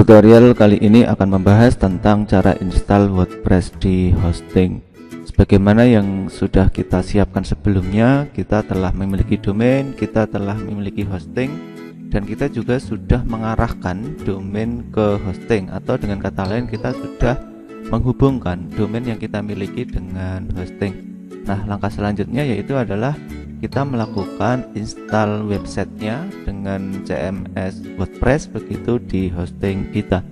Tutorial kali ini akan membahas tentang cara install WordPress di hosting. Sebagaimana yang sudah kita siapkan sebelumnya, kita telah memiliki domain, kita telah memiliki hosting, dan kita juga sudah mengarahkan domain ke hosting, atau dengan kata lain kita sudah menghubungkan domain yang kita miliki dengan hosting. Nah, langkah selanjutnya yaitu adalah kita melakukan install websitenya dengan CMS WordPress begitu di hosting kita.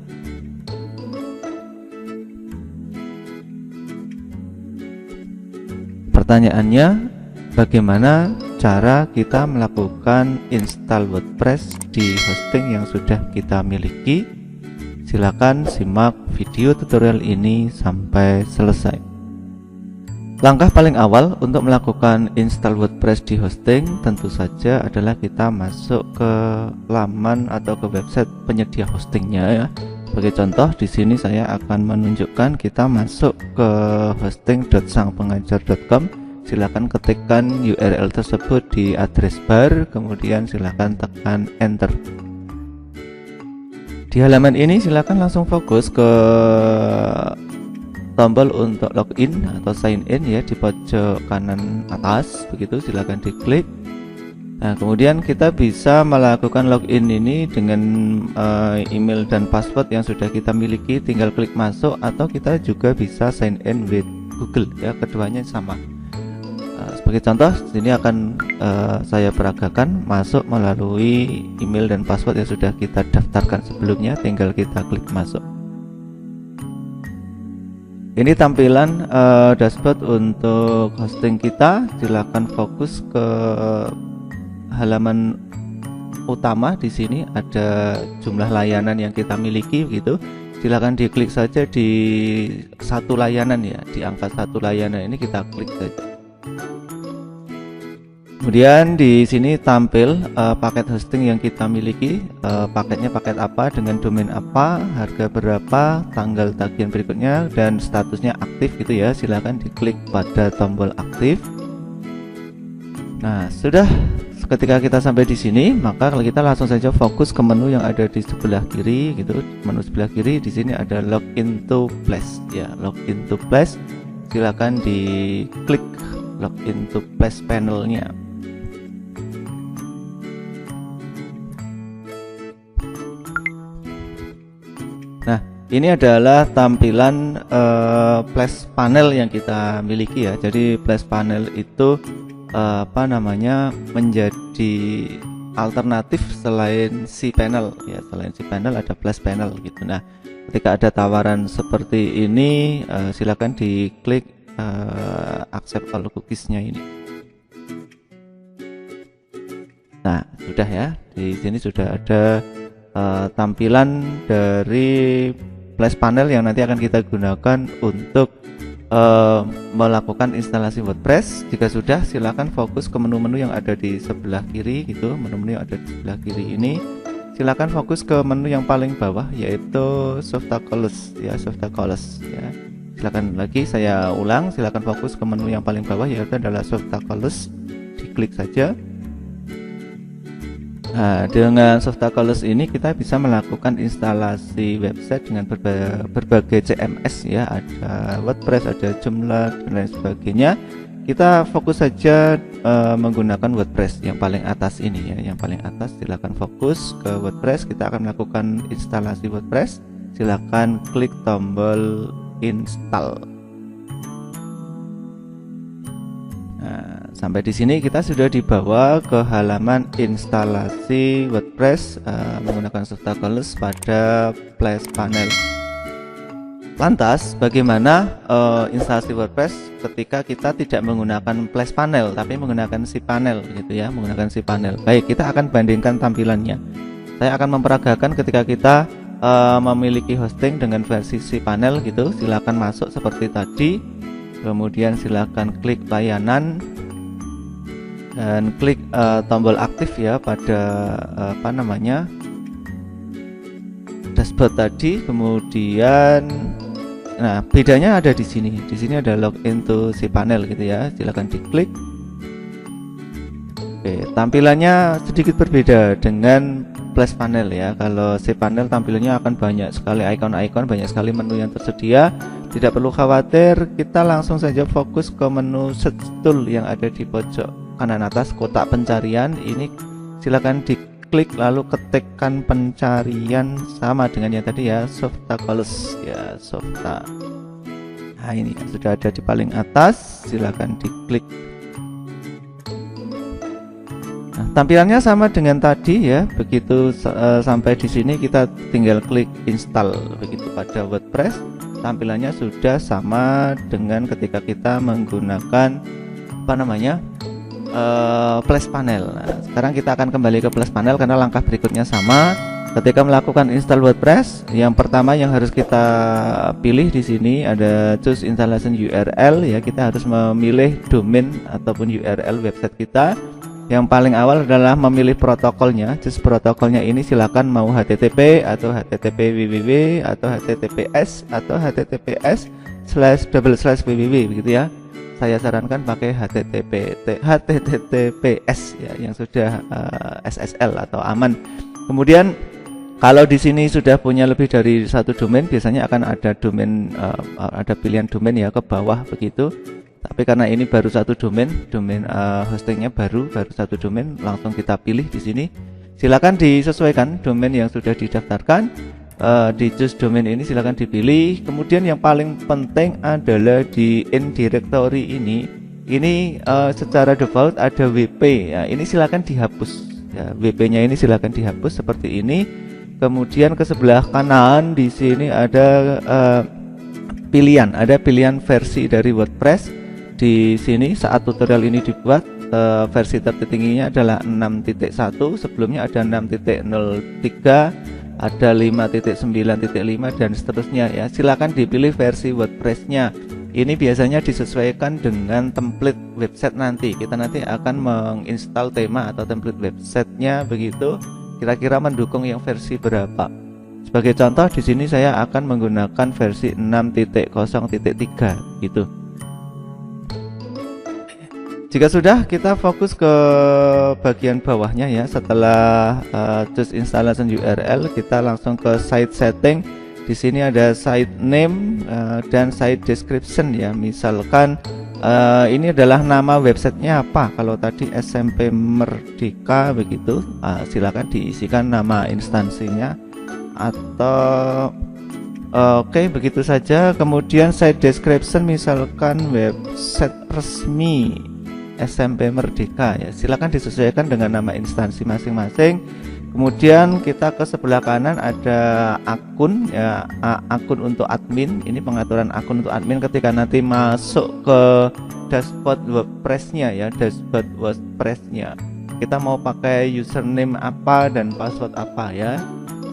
Pertanyaannya, bagaimana cara kita melakukan install WordPress di hosting yang sudah kita miliki? Silakan simak video tutorial ini sampai selesai. Langkah paling awal untuk melakukan install WordPress di hosting tentu saja adalah kita masuk ke laman atau ke website penyedia hostingnya ya. Sebagai contoh, di sini saya akan menunjukkan kita masuk ke hosting.sangpengajar.com. Silakan ketikkan URL tersebut di address bar, kemudian silakan tekan enter. Di halaman ini silakan langsung fokus ke tombol untuk login atau sign in ya di pojok kanan atas, begitu silakan diklik. Nah, kemudian kita bisa melakukan login ini dengan email dan password yang sudah kita miliki, tinggal klik masuk, atau kita juga bisa sign in with Google ya, keduanya sama. Sebagai contoh, sini akan saya peragakan masuk melalui email dan password yang sudah kita daftarkan sebelumnya, tinggal kita klik masuk. Ini tampilan dashboard untuk hosting kita. Silakan fokus ke halaman utama. Di sini ada jumlah layanan yang kita miliki begitu. Silakan diklik saja di satu layanan ya, di angka satu layanan ini kita klik saja. Kemudian di sini tampil paket hosting yang kita miliki, paketnya paket apa, dengan domain apa, harga berapa, tanggal tagihan berikutnya, dan statusnya aktif gitu ya. Silakan diklik pada tombol aktif. Nah, sudah. Ketika kita sampai di sini, maka kita langsung saja fokus ke menu yang ada di sebelah kiri gitu. Menu sebelah kiri di sini ada login to Place ya, login to Place. Silakan diklik login to Place panelnya. Nah, ini adalah tampilan Place panel yang kita miliki ya. Jadi Place panel itu menjadi alternatif selain cPanel ya. Selain cPanel ada Place panel gitu. Nah, ketika ada tawaran seperti ini, silakan diklik accept all cookies-nya ini. Nah, sudah ya. Di sini sudah ada tampilan dari Place panel yang nanti akan kita gunakan untuk melakukan instalasi WordPress. Jika sudah, silakan fokus ke menu-menu yang ada di sebelah kiri gitu. Menu-menu yang ada di sebelah kiri ini silakan fokus ke menu yang paling bawah, yaitu Softaculous ya, Softaculous ya. Silakan lagi, saya ulang, silakan fokus ke menu yang paling bawah, yaitu adalah Softaculous. Diklik saja. Nah, dengan Softaculous ini kita bisa melakukan instalasi website dengan berbagai CMS ya, ada WordPress, ada Joomla dan lain sebagainya. Kita fokus saja menggunakan WordPress yang paling atas ini ya, yang paling atas. Silakan fokus ke WordPress. Kita akan melakukan instalasi WordPress. Silakan klik tombol install. Nah, sampai di sini kita sudah dibawa ke halaman instalasi WordPress menggunakan Softaculous pada Place panel. Lantas, bagaimana instalasi WordPress ketika kita tidak menggunakan Place panel tapi menggunakan cPanel gitu ya, menggunakan cPanel. Baik, kita akan bandingkan tampilannya. Saya akan memperagakan ketika kita memiliki hosting dengan versi cPanel gitu. Silakan masuk seperti tadi. Kemudian silakan klik layanan dan klik tombol aktif ya pada dashboard tadi. Kemudian nah, bedanya ada di sini. Di sini ada login to cPanel gitu ya. Silakan diklik. Oke, tampilannya sedikit berbeda dengan Flash Panel ya. Kalau cPanel tampilannya akan banyak sekali icon-icon, banyak sekali menu yang tersedia. Tidak perlu khawatir, kita langsung saja fokus ke menu Search Tool yang ada di pojok kanan atas kotak pencarian. Ini silakan diklik lalu ketikkan pencarian sama dengan yang tadi ya, Softa Goals ya, Softa. Nah ini sudah ada di paling atas, silakan diklik. Nah, tampilannya sama dengan tadi ya. Begitu sampai di sini kita tinggal klik install. Begitu pada WordPress, tampilannya sudah sama dengan ketika kita menggunakan apa namanya Flash Panel. Nah, sekarang kita akan kembali ke Flash Panel karena langkah berikutnya sama. Ketika melakukan install WordPress, yang pertama yang harus kita pilih di sini ada choose installation URL ya. Kita harus memilih domain ataupun URL website kita. Yang paling awal adalah memilih protokolnya. Choose protokolnya ini silakan mau HTTP atau HTTP www atau HTTPS atau HTTPS//www begitu ya. Saya sarankan pakai HTTPS ya, yang sudah SSL atau aman. Kemudian kalau di sini sudah punya lebih dari satu domain, biasanya akan ada domain ada pilihan domain ya ke bawah begitu. Tapi karena ini baru satu domain hostingnya baru satu domain, langsung kita pilih di sini. Silakan disesuaikan domain yang sudah didaftarkan. Di choose domain ini silakan dipilih. Kemudian yang paling penting adalah di in directory ini secara default ada WP ya. Ini silakan dihapus ya, WP-nya ini silakan dihapus seperti ini. Kemudian ke sebelah kanan di sini ada pilihan versi dari WordPress. Di sini saat tutorial ini dibuat versi tertingginya adalah 6.1, sebelumnya ada 6.03, ada 5.9.5 dan seterusnya ya. Silakan dipilih versi WordPress-nya. Ini biasanya disesuaikan dengan template website nanti. Kita nanti akan menginstal tema atau template website-nya begitu. Kira-kira mendukung yang versi berapa? Sebagai contoh di sini saya akan menggunakan versi 6.0.3 gitu. Jika sudah, kita fokus ke bagian bawahnya ya. Setelah choose installation URL, kita langsung ke site setting. Di sini ada site name dan site description ya. Misalkan ini adalah nama websitenya apa. Kalau tadi SMP Merdeka begitu, silakan diisikan nama instansinya atau oke, begitu saja. Kemudian site description misalkan website resmi SMP Merdeka ya, silakan disesuaikan dengan nama instansi masing-masing. Kemudian kita ke sebelah kanan ada akun ya, akun untuk admin. Ini pengaturan akun untuk admin ketika nanti masuk ke dashboard WordPress-nya ya, dashboard WordPress-nya. Kita mau pakai username apa dan password apa ya.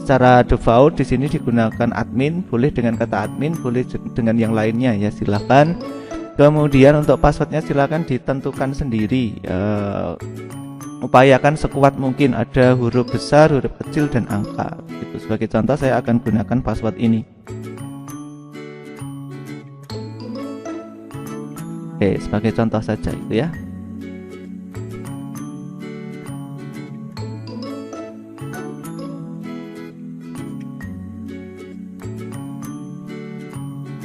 Secara default di sini digunakan admin, boleh dengan kata admin, boleh dengan yang lainnya ya, silakan. Kemudian untuk passwordnya silakan ditentukan sendiri. Upayakan sekuat mungkin ada huruf besar, huruf kecil dan angka. Itu sebagai contoh saya akan gunakan password ini. Oke, sebagai contoh saja itu ya.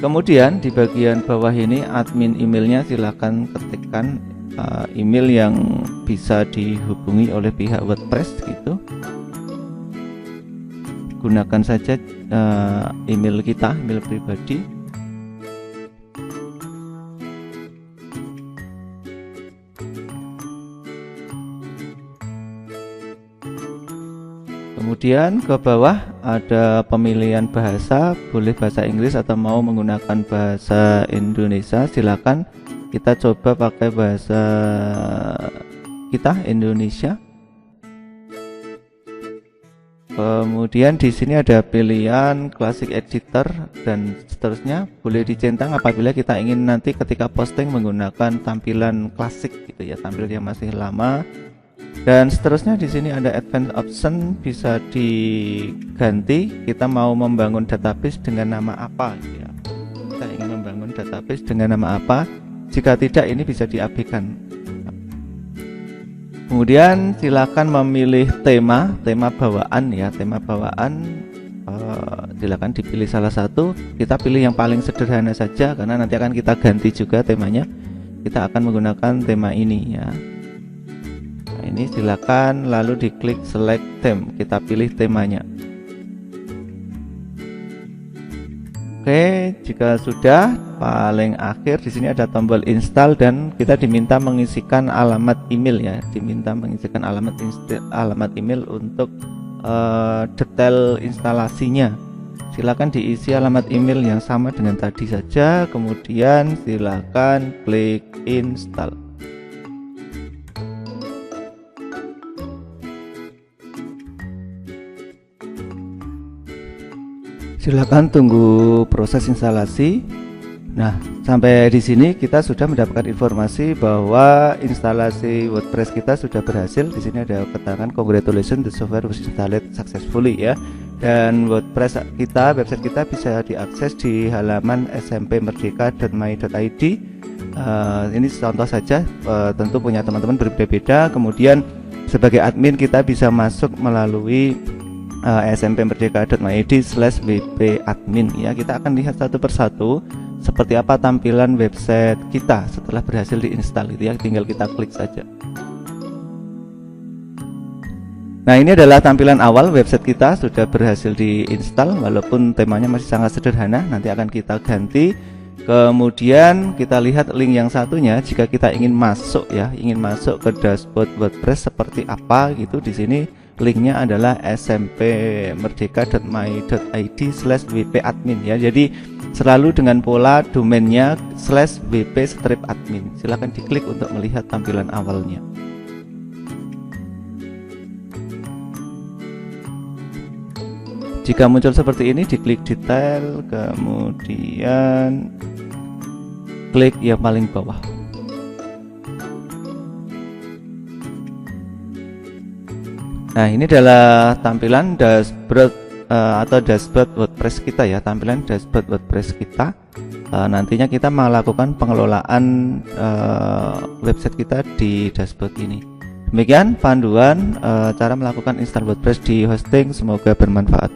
Kemudian di bagian bawah ini admin emailnya silakan ketikkan email yang bisa dihubungi oleh pihak WordPress gitu. Gunakan saja email kita, email pribadi. Kemudian ke bawah ada pemilihan bahasa, boleh bahasa Inggris atau mau menggunakan bahasa Indonesia, silakan. Kita coba pakai bahasa kita Indonesia. Kemudian di sini ada pilihan Classic Editor dan seterusnya, boleh dicentang apabila kita ingin nanti ketika posting menggunakan tampilan klasik gitu ya, tampilan yang masih lama. Dan seterusnya di sini ada advanced option, bisa diganti. Kita mau membangun database dengan nama apa gitu ya. Kita ingin membangun database dengan nama apa? Jika tidak, ini bisa diabaikan. Kemudian silakan memilih tema bawaan ya, tema bawaan. Silakan dipilih salah satu. Kita pilih yang paling sederhana saja karena nanti akan kita ganti juga temanya. Kita akan menggunakan tema ini ya. Nah, ini silakan lalu diklik select theme, kita pilih temanya. Oke, jika sudah, paling akhir di sini ada tombol install dan kita diminta mengisikan alamat email ya, diminta mengisikan alamat email untuk detail instalasinya. Silakan diisi alamat email yang sama dengan tadi saja, kemudian silakan klik install. Silakan tunggu proses instalasi. Nah, sampai di sini kita sudah mendapatkan informasi bahwa instalasi WordPress kita sudah berhasil. Di sini ada keterangan congratulations, the software was installed successfully ya. Dan WordPress kita, website kita bisa diakses di halaman smpmerdeka.my.id. Ini contoh saja, tentu punya teman-teman berbeda-beda. Kemudian sebagai admin kita bisa masuk melalui smpmerdeka.my.id/wp-admin ya. Kita akan lihat satu persatu seperti apa tampilan website kita setelah berhasil diinstal itu ya, tinggal kita klik saja. Nah, ini adalah tampilan awal website kita sudah berhasil diinstal walaupun temanya masih sangat sederhana, nanti akan kita ganti. Kemudian kita lihat link yang satunya jika kita ingin masuk ya, ingin masuk ke dashboard WordPress seperti apa gitu. Di sini linknya adalah smpmerdeka.my.id/wp-admin ya. Jadi selalu dengan pola domainnya /wp-admin. Silahkan diklik untuk melihat tampilan awalnya. Jika muncul seperti ini, diklik detail, kemudian klik yang paling bawah. Nah, ini adalah tampilan dashboard atau dashboard WordPress kita ya, tampilan dashboard WordPress kita. Nantinya kita melakukan pengelolaan website kita di dashboard ini. Demikian panduan cara melakukan install WordPress di hosting, semoga bermanfaat.